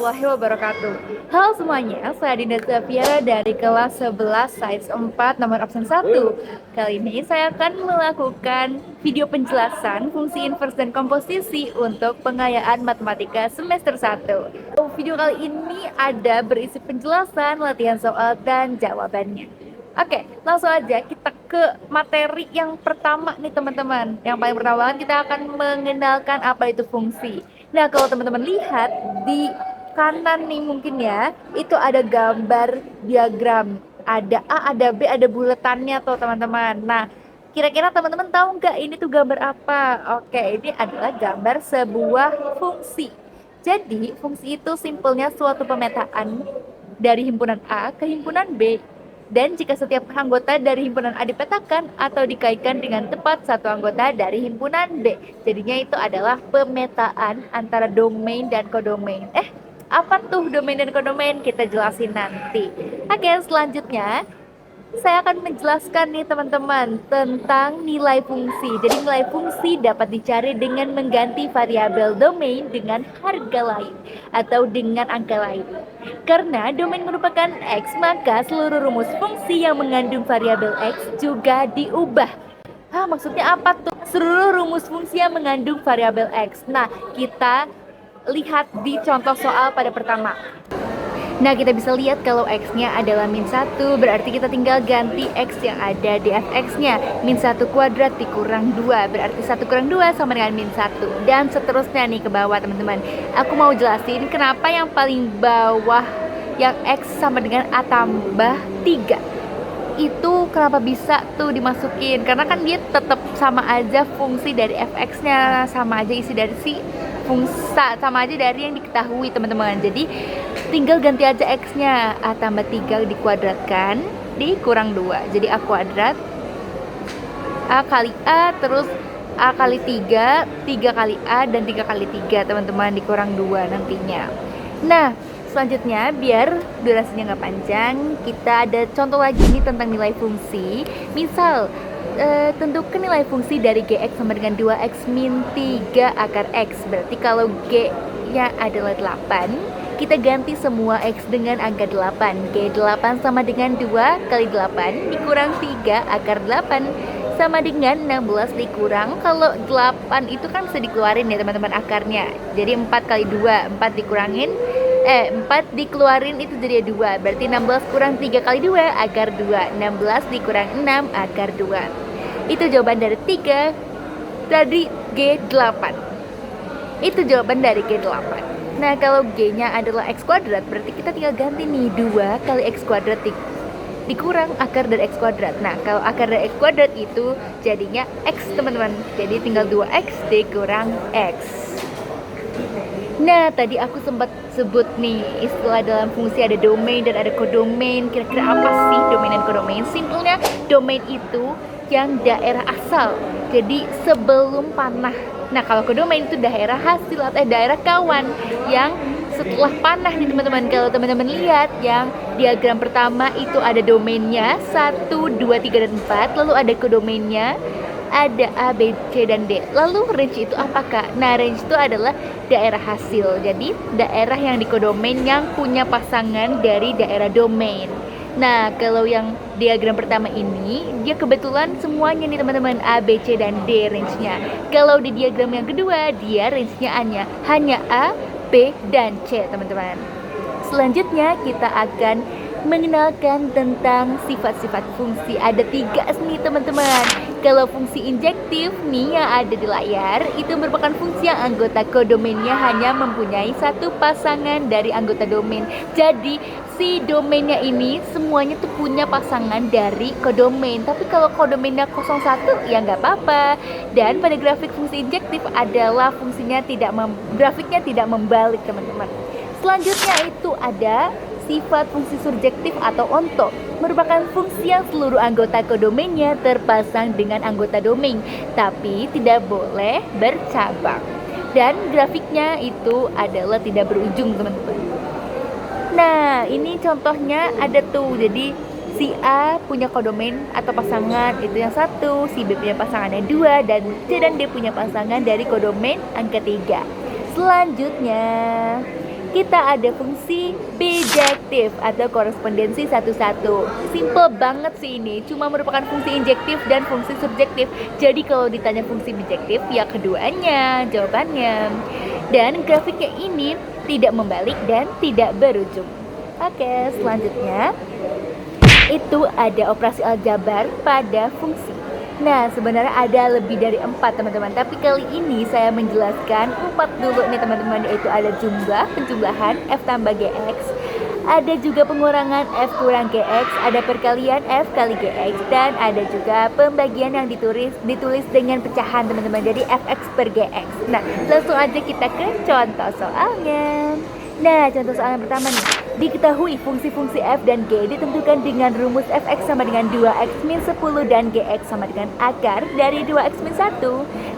warahmatullahi wabarakatuh. Halo semuanya, saya Dinda Zafiera dari kelas 11 Sains 4 nomor absen 1. Kali ini saya akan melakukan video penjelasan fungsi inverse dan komposisi untuk pengayaan matematika semester 1. Video kali ini ada berisi penjelasan, latihan soal, dan jawabannya. Oke, langsung aja kita ke materi yang pertama nih teman-teman. Yang paling pertama kita akan mengenalkan apa itu fungsi. Nah, kalau teman-teman lihat di kanan nih mungkin ya, itu ada gambar diagram. Ada A, ada B, ada buletannya tuh teman-teman. Nah, kira-kira teman-teman tahu nggak ini tuh gambar apa? Oke, ini adalah gambar sebuah fungsi. Jadi, fungsi itu simpelnya suatu pemetaan dari himpunan A ke himpunan B. Dan jika setiap anggota dari himpunan A dipetakan atau dikaitkan dengan tepat satu anggota dari himpunan B. Jadinya itu adalah pemetaan antara domain dan kodomain. Apa tuh domain dan kodomain? Kita jelasin nanti. Oke, selanjutnya saya akan menjelaskan nih teman-teman tentang nilai fungsi. Jadi nilai fungsi dapat dicari dengan mengganti variabel domain dengan harga lain atau dengan angka lain. Karena domain merupakan X, maka seluruh rumus fungsi yang mengandung variabel X juga diubah. Maksudnya apa tuh? Seluruh rumus fungsi yang mengandung variabel X. Nah, kita lihat di contoh soal pada pertama. Nah, kita bisa lihat kalau X-nya adalah min 1, berarti kita tinggal ganti X yang ada di fx-nya. Min 1 kuadrat dikurang 2, berarti 1 kurang 2 sama dengan min 1. Dan seterusnya nih ke bawah teman-teman. Aku mau jelasin kenapa yang paling bawah yang X sama dengan A tambah 3. Itu kenapa bisa tuh dimasukin? Karena kan dia tetap sama aja fungsi dari fx-nya, sama aja isi dari si fungsi, sama aja dari yang diketahui teman-teman. Jadi tinggal ganti aja x-nya, A tambah 3 dikuadratkan dikurang 2, jadi A kuadrat A kali A, terus A kali 3, 3 kali A, dan 3 kali 3 teman-teman dikurang 2 nantinya. Nah, selanjutnya biar durasinya nggak panjang, kita ada contoh lagi nih tentang nilai fungsi. Misal tentukan nilai fungsi dari Gx sama dengan 2x min 3 akar x. Berarti kalau G nya adalah 8, kita ganti semua X dengan angka 8. G8 sama dengan 2 kali 8 dikurang 3 akar 8 sama dengan 16 dikurang, kalau 8 itu kan bisa dikeluarin ya teman-teman akarnya. Jadi 4 kali 2, 4 dikurangin 4 dikeluarin itu jadi 2. Berarti 16 kurang 3 kali 2 akar 2. 16 dikurang 6 akar 2. Itu jawaban dari G8. Itu jawaban dari G8. Nah, kalau G-nya adalah X kuadrat, berarti kita tinggal ganti nih 2 kali X kuadrat dikurang akar dari X kuadrat. Nah, kalau akar dari X kuadrat itu jadinya X teman-teman. Jadi tinggal 2X dikurang X. Nah, tadi aku sempat sebut nih istilah dalam fungsi ada domain dan ada kodomain. Kira-kira apa sih domain dan kodomain? Simpelnya domain itu yang daerah asal, jadi sebelum panah. Nah, kalau kodomain itu daerah hasil atau daerah kawan yang setelah panah nih teman-teman. Kalau teman-teman lihat yang diagram pertama itu ada domainnya 1, 2, 3, dan 4, lalu ada kodomainnya, ada A, B, C, dan D. Lalu range itu apakah? Nah, range itu adalah daerah hasil. Jadi daerah yang di kodomain yang punya pasangan dari daerah domain. Nah, kalau yang diagram pertama ini, dia kebetulan semuanya nih teman-teman, A, B, C, dan D range-nya. Kalau di diagram yang kedua, dia range-nya hanya A, B, dan C teman-teman. Selanjutnya kita akan mengenalkan tentang sifat-sifat fungsi. Ada 3 nih teman-teman. Kalau fungsi injektif nih yang ada di layar, itu merupakan fungsi yang anggota kodomainnya hanya mempunyai satu pasangan dari anggota domain. Jadi si domainnya ini semuanya tuh punya pasangan dari kodomain. Tapi kalau kodomainnya 01 ya nggak apa-apa. Dan pada grafik fungsi injektif adalah fungsinya grafiknya tidak membalik teman-teman. Selanjutnya itu ada sifat fungsi surjektif atau onto, merupakan fungsi yang seluruh anggota kodomainnya terpasang dengan anggota domain, tapi tidak boleh bercabang. Dan grafiknya itu adalah tidak berujung teman-teman. Nah, ini contohnya ada tuh. Jadi si A punya kodomain atau pasangan itu yang 1, si B punya pasangannya 2, dan C dan D punya pasangan dari kodomain angka 3. Selanjutnya kita ada fungsi bijektif atau korespondensi satu-satu. Simple banget sih ini, cuma merupakan fungsi injektif dan fungsi subjektif. Jadi kalau ditanya fungsi bijektif, ya keduanya jawabannya. Dan grafiknya ini tidak membalik dan tidak berujung. Oke, selanjutnya itu ada operasi aljabar pada fungsi. Nah, sebenarnya ada lebih dari 4 teman-teman, tapi kali ini saya menjelaskan 4 dulu nih teman-teman, yaitu ada jumlah, penjumlahan, F tambah GX, ada juga pengurangan F kurang GX, ada perkalian F kali GX, dan ada juga pembagian yang ditulis dengan pecahan teman-teman, jadi Fx per GX. Nah, langsung aja kita ke contoh soalnya. Nah, contoh soal yang pertama nih. Diketahui fungsi-fungsi f dan g ditentukan dengan rumus fx sama dengan 2x min 10 dan gx sama dengan akar dari 2x min 1.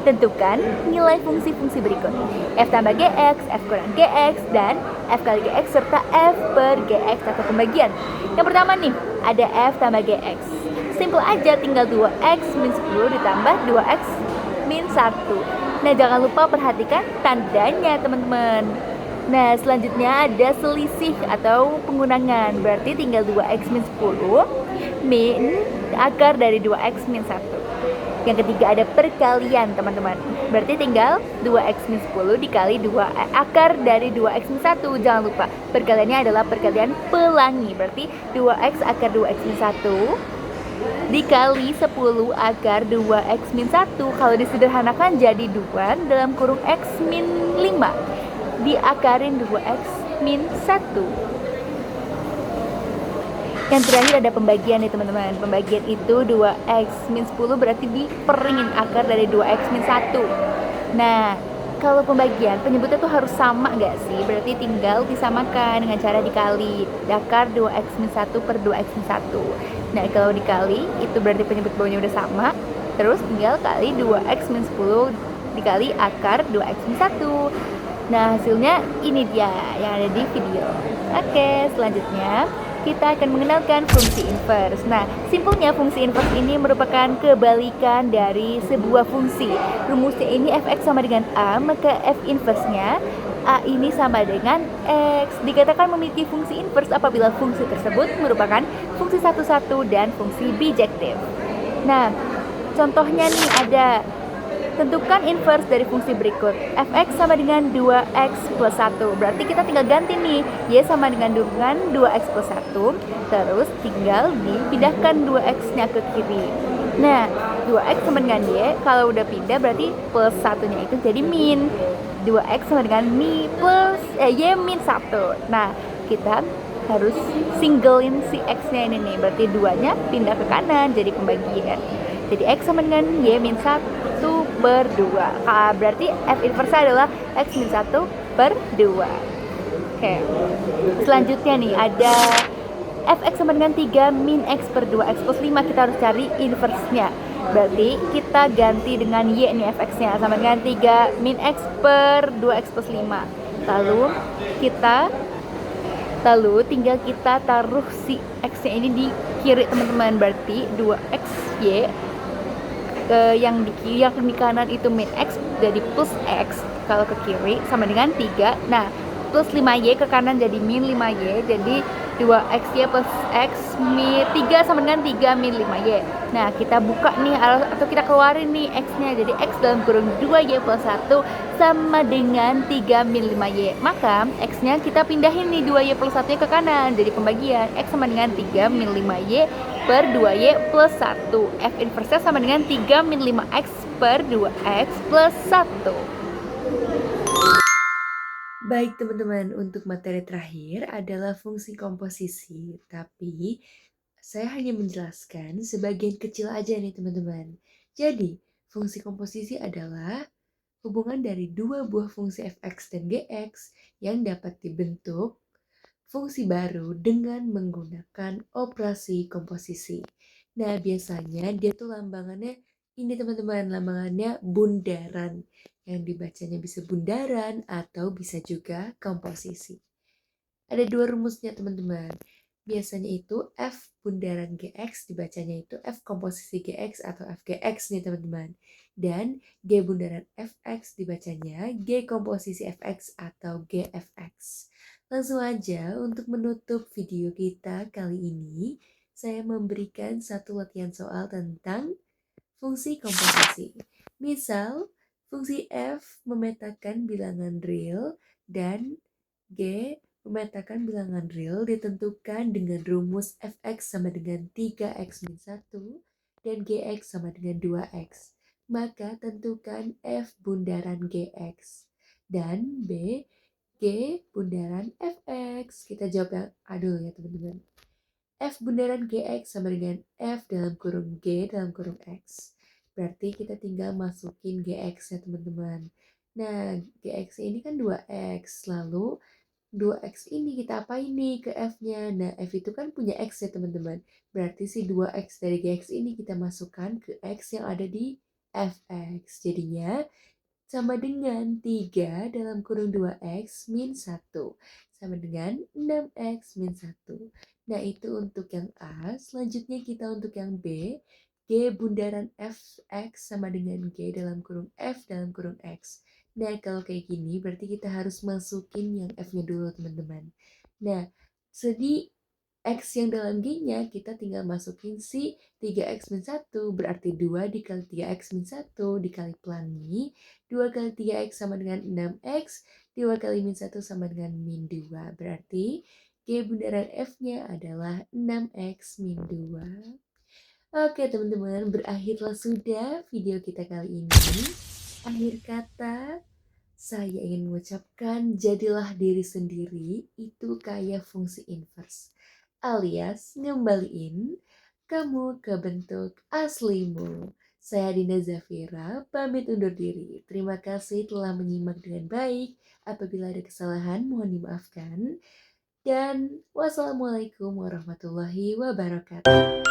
Tentukan nilai fungsi-fungsi berikut. F tambah gx, f kurang gx, dan f kali gx serta f per gx atau pembagian. Yang pertama nih, ada f tambah gx. Simple aja, tinggal 2x min 10 ditambah 2x min 1. Nah, jangan lupa perhatikan tandanya teman-teman. Nah, selanjutnya ada selisih atau pengurangan. Berarti tinggal 2x min 10 min akar dari 2x min 1. Yang ketiga ada perkalian, teman-teman. Berarti tinggal 2x min 10 dikali 2 akar dari 2x min 1. Jangan lupa, perkaliannya adalah perkalian pelangi. Berarti 2x akar 2x min 1 dikali 10 akar 2x min 1. Kalau disederhanakan jadi 2 dalam kurung x min 5 diakarin 2x min 1. Yang terakhir ada pembagian nih teman-teman. Pembagian itu 2x min 10 berarti diperingin akar dari 2x min 1. Nah, kalau pembagian penyebutnya tuh harus sama gak sih? Berarti tinggal disamakan dengan cara dikali akar 2x min 1 per 2x min 1. Nah, kalau dikali itu berarti penyebut bawahnya udah sama. Terus tinggal kali 2x min 10 dikali akar 2x min 1. Nah, hasilnya ini dia yang ada di video. Oke, selanjutnya kita akan mengenalkan fungsi inverse. Nah, simpelnya fungsi inverse ini merupakan kebalikan dari sebuah fungsi. Rumusnya ini fx sama dengan a, maka f inverse-nya a ini sama dengan x. Dikatakan memiliki fungsi inverse apabila fungsi tersebut merupakan fungsi satu-satu dan fungsi bijektif. Nah, contohnya nih ada: tentukan inverse dari fungsi berikut. Fx sama dengan 2x plus 1. Berarti kita tinggal ganti nih. Y sama dengan 2x plus 1. Terus tinggal dipindahkan 2x-nya ke kiri. Nah, 2x sama dengan Y. Kalau udah pindah berarti plus 1-nya itu jadi min. 2x sama dengan Y min 1. Nah, kita harus singlein si x-nya ini nih. Berarti 2-nya pindah ke kanan jadi pembagian. Jadi x sama dengan y min 1 per 2. Berarti f inverse adalah x min 1 per 2. Oke. Selanjutnya nih ada fx sama dengan 3 min x per 2x plus 5. Kita harus cari inverse-nya. Berarti kita ganti dengan y nih fx-nya sama dengan 3 min x per 2x plus 5. Lalu tinggal kita taruh si x-nya ini di kiri teman-teman. Berarti 2xy yang di kanan itu min x jadi plus x, kalau ke kiri sama dengan 3. Nah, plus 5y ke kanan jadi min 5y, jadi 2xy plus x min 3 sama dengan 3 min 5y. Nah, kita buka nih atau kita keluarin nih x-nya, jadi x dalam kurung 2y plus 1 sama dengan 3 min 5y. Maka x-nya kita pindahin nih 2y plus 1 ke kanan, jadi pembagian x sama dengan 3 min 5y per 2y plus 1. F inverse sama dengan 3 min 5x per 2x plus 1. Baik teman-teman, untuk materi terakhir adalah fungsi komposisi. Tapi saya hanya menjelaskan sebagian kecil aja nih teman-teman. Jadi, fungsi komposisi adalah hubungan dari dua buah fungsi fx dan gx yang dapat dibentuk fungsi baru dengan menggunakan operasi komposisi. Nah, biasanya dia tuh lambangannya ini teman-teman, lambangannya bundaran. Yang dibacanya bisa bundaran atau bisa juga komposisi. Ada dua rumusnya teman-teman. Biasanya itu F bundaran GX dibacanya itu F komposisi GX atau FGX nih teman-teman. Dan G bundaran FX dibacanya G komposisi FX atau GFX. Langsung aja untuk menutup video kita kali ini, saya memberikan satu latihan soal tentang fungsi komposisi. Misal, fungsi F memetakan bilangan real dan G memetakan bilangan real ditentukan dengan rumus fx sama dengan 3x min 1 dan gx sama dengan 2x. Maka tentukan f bundaran gx dan b g bundaran fx. Kita jawab yang adul ya teman-teman. F bundaran GX sama dengan F dalam kurung G dalam kurung X. Berarti kita tinggal masukin GX ya teman-teman. Nah, GX ini kan 2X. Lalu 2X ini kita apain nih ke F-nya? Nah, F itu kan punya X ya teman-teman. Berarti si 2X dari GX ini kita masukkan ke X yang ada di Fx. Jadinya sama dengan 3 dalam kurung 2x min 1 sama dengan 6x min 1. Nah, itu untuk yang A. Selanjutnya kita untuk yang B. G bundaran fx sama dengan G dalam kurung F dalam kurung X. Nah, kalau kayak gini berarti kita harus masukin yang F-nya dulu, teman-teman. Nah, jadi X yang dalam G-nya kita tinggal masukin si 3x min 1, berarti 2 dikali 3x min 1 dikali pelangi, 2 kali 3x sama dengan 6x, 2 kali min 1 sama dengan min 2, berarti G bundaran F-nya adalah 6x min 2. Oke teman-teman, berakhirlah sudah video kita kali ini. Akhir kata, saya ingin mengucapkan jadilah diri sendiri itu kayak fungsi inverse, alias ngembaliin kamu ke bentuk aslimu. Saya Dina Zafira, pamit undur diri. Terima kasih telah menyimak dengan baik. Apabila ada kesalahan, mohon dimaafkan. Dan wassalamualaikum warahmatullahi wabarakatuh.